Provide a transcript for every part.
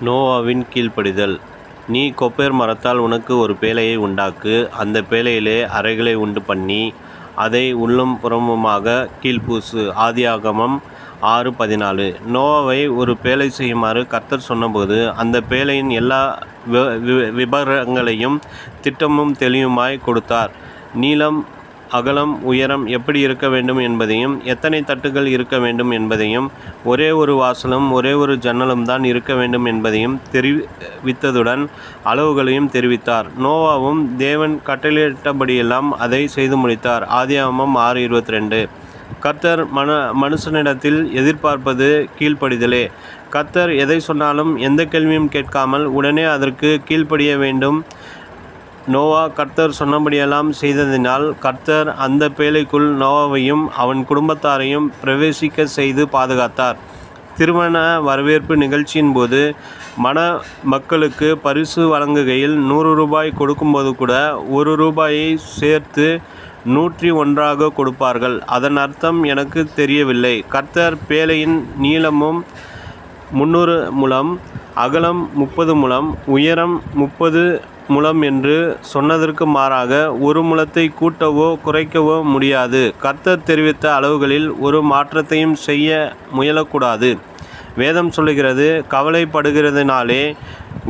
நோவாவின் கீழ்ப்படிதல். நீ கொப்பேர் மரத்தால் உனக்கு ஒரு பேழையை உண்டாக்கு. அந்த பேழையிலே அறைகளை உண்டு பண்ணி அதை உள்ளும் புறமுமாக கீழ்ப்பூசு. ஆதியாகமம் 6:14. நோவாவை ஒரு பேழை செய்யுமாறு கர்த்தர் சொன்னபோது அந்த பேழையின் எல்லா விபரங்களையும் திட்டமும் தெளிவுமாய் கொடுத்தார். நீளம், அகலம், உயரம் எப்படி இருக்க வேண்டும் என்பதையும், எத்தனை தட்டுகள் இருக்க வேண்டும் என்பதையும், ஒரே ஒரு வாசலும் ஒரே ஒரு ஜன்னலும் தான் இருக்க வேண்டும் என்பதையும் தெரிவித்ததுடன் அளவுகளையும் தெரிவித்தார். நோவாவும் தேவன் கட்டளையிட்டபடியெல்லாம் அதை செய்து முடித்தார். ஆதியாகமம் 6:22. கர்த்தர் மனுஷனிடத்தில் எதிர்பார்ப்பது கீழ்ப்படிதலே. கர்த்தர் எதை சொன்னாலும் எந்த கேள்வியும் கேட்காமல் உடனே அதற்கு கீழ்ப்படிய வேண்டும். நோவா கர்த்தர் சொன்னபடியெல்லாம் செய்ததினால் கர்த்தர் அந்த பேழைக்குள் நோவாவையும் அவன் குடும்பத்தாரையும் பிரவேசிக்க செய்து பாதுகாத்தார். திருமண வரவேற்பு நிகழ்ச்சியின் போது மக்களுக்கு பரிசு வழங்குகையில் 100 ரூபாய் கொடுக்கும்போது கூட 1 ரூபாயை சேர்த்து 101 கொடுப்பார்கள். அதன் அர்த்தம் எனக்கு தெரியவில்லை. கர்த்தர் பேழையின் நீளமும் 300 முழம், அகலம் 30 முழம், உயரம் 30 முழம் என்று சொன்னதற்கு மாறாக 1 முழத்தை கூட்டவோ குறைக்கவோ முடியாது. கர்த்தர் தெரிவித்த அளவுகளில் ஒரு மாற்றத்தையும் செய்ய முயலக்கூடாது. வேதம் சொல்லுகிறது, கவலைப்படுகிறதினாலே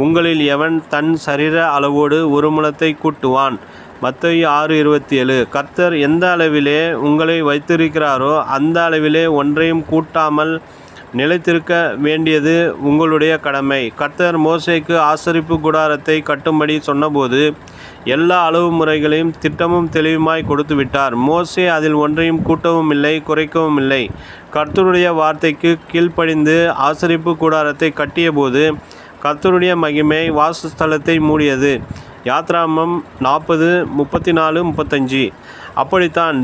உங்களில் எவன் தன் சரீர அளவோடு 1 முழத்தை கூட்டுவான்? மத்தேயு 6:27. கர்த்தர் எந்த அளவிலே உங்களை வைத்திருக்கிறாரோ அந்த அளவிலே ஒன்றையும் கூட்டாமல் நிலைத்திருக்க வேண்டியது உங்களுடைய கடமை. கர்த்தர் மோசேக்கு ஆசரிப்பு கூடாரத்தை கட்டும்படி சொன்னபோது எல்லா அளவு முறைகளையும் திட்டமும் தெளிவுமாய் கொடுத்து விட்டார். மோசே அதில் ஒன்றையும் கூட்டவும் இல்லை, குறைக்கவும் இல்லை. கர்த்தருடைய வார்த்தைக்கு கீழ்ப்படிந்து ஆசரிப்பு கூடாரத்தை கட்டிய போது கர்த்தருடைய மகிமை வாசஸ்தலத்தை மூடியது. யாத்ராகமம் 40:34-35. அப்படித்தான்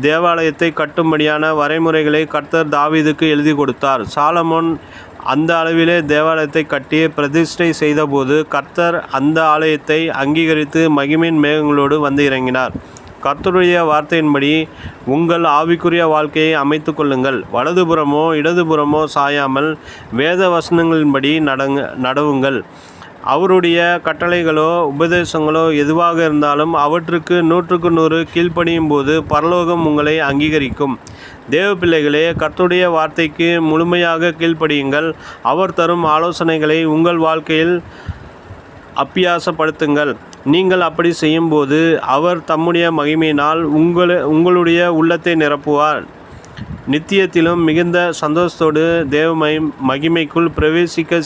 தேவாலயத்தை கட்டும்படியான வரைமுறைகளை கர்த்தர் தாவீதுக்கு எழுதி கொடுத்தார். சாலமோன் அந்த அளவிலே தேவாலயத்தை கட்டி பிரதிஷ்டை செய்தபோது கர்த்தர் அந்த ஆலயத்தை அங்கீகரித்து மகிமையின் மேகங்களோடு வந்து இறங்கினார். கர்த்தருடைய வார்த்தையின்படி உங்கள் ஆவிக்குரிய வாழ்க்கையை அமைத்து கொள்ளுங்கள். வலதுபுறமோ இடதுபுறமோ சாயாமல் வேத வசனங்களின்படி நடவுங்கள். அவருடைய கட்டளைகளோ உபதேசங்களோ எதுவாக இருந்தாலும் அவற்றுக்கு 100க்கு 100 கீழ்ப்படியும் போது பரலோகம் உங்களை அங்கீகரிக்கும். தேவ பிள்ளைகளே, கர்த்தருடைய வார்த்தைக்கு முழுமையாக கீழ்ப்படியுங்கள். அவர் தரும் ஆலோசனைகளை உங்கள் வாழ்க்கையில் அப்பியாசப்படுத்துங்கள். நீங்கள் அப்படி செய்யும்போது அவர் தம்முடைய மகிமையினால் உங்களுடைய உள்ளத்தை நிரப்புவார். நித்தியத்திலும் மிகுந்த சந்தோஷத்தோடு தேவ மகிமைக்குள் பிரவேசிக்க